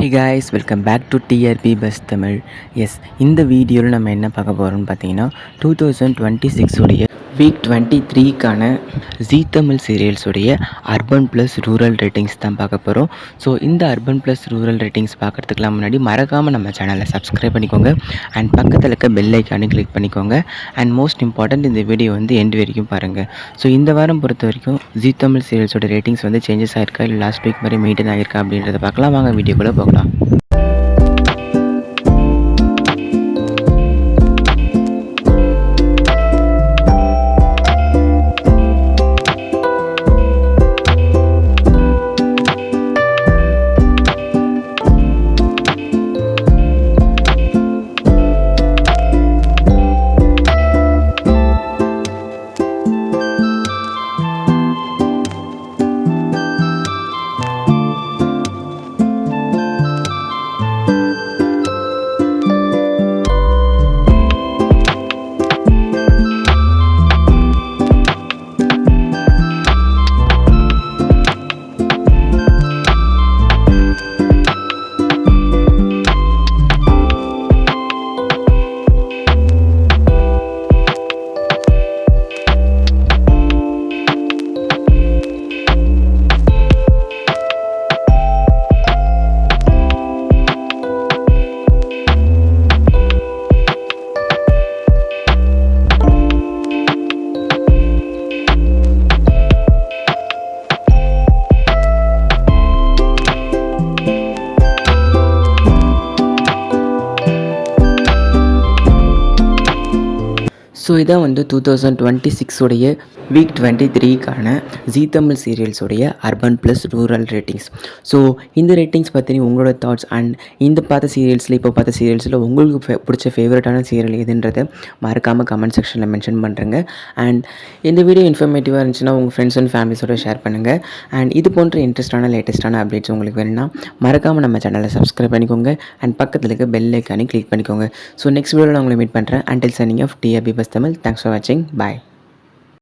Hey guys, welcome back to TRP Bus Tamil. Yes இந்த வீடியோவில் நம்ம என்ன பார்க்க போகிறோம்னு பார்த்தீங்கன்னா 2026 உடைய வீக் 23க்கான ஜீ தமிழ் சீரியல்ஸுடைய அர்பன் ப்ளஸ் ரூரல் ரேட்டிங்ஸ் தான் பார்க்க போகிறோம். ஸோ இந்த அர்பன் ப்ளஸ் ரூரல் ரேட்டிங்ஸ் பார்க்குறதுக்குலாம் முன்னாடி மறக்காமல் நம்ம சேனலை சப்ஸ்கிரைப் பண்ணிக்கோங்க அண்ட் பக்கத்தில் இருக்க பெல் ஐக்கானு கிளிக் பண்ணிக்கோங்க. அண்ட் மோஸ்ட் இம்பார்ட்டன்ட் இந்த வீடியோ வந்து எண்ட் வரைக்கும் பாருங்கள். ஸோ இந்த வாரம் பொறுத்த வரைக்கும் ஜீ தமிழ் சீரியல்ஸோட ரேட்டிங்ஸ் வந்து சேஞ்சஸ் ஆகிருக்கா இல்லை லாஸ்ட் வீக் மாதிரி மெயின்டைன் ஆகிருக்கா அப்படின்றத பார்க்கலாம். வாங்க வீடியோக்குள்ளே போகலாம். ஸோ இதான் வந்து 2026 உடைய வீக் 23க்கான ஜீ தமிழ் சீரியல்ஸுடைய urban plus rural ratings. So இந்த ரேட்டிங்ஸ் பற்றி உங்களோட தாட்ஸ் அண்ட் இந்த பார்த்த சீரியல்ஸில் இப்போ பார்த்த சீரியல்ஸில் உங்களுக்கு பிடிச்ச ஃபேவரட்டான சீரியல் எதுன்றதை மறக்காமல் கமெண்ட் செக்ஷனில் மென்ஷன் பண்ணுறேங்க. அண்ட் இந்த வீடியோ இன்ஃபர்மேட்டிவாக இருந்துச்சுன்னா உங்கள் ஃப்ரெண்ட்ஸ் அண்ட் ஃபேமிலிஸோட ஷேர் பண்ணுங்கள். அண்ட் இது போன்ற இன்ட்ரெஸ்டான லேட்டஸ்ட்டான அப்டேட்ஸ் உங்களுக்கு வேணும்னா மறக்காமல் நம்ம சேனலை சப்ஸ்கிரைப் பண்ணிக்கோங்க அண்ட் பக்கத்தில் இருக்க பெல் ஐக்கானே கிளிக் பண்ணிக்கோங்க. ஸோ நெக்ஸ்ட் வீடியோவில் நான் உங்களை மீட் பண்ணுறேன். Until signing off TRP buzz Tamil. Thanks for வாட்சிங். பாய்.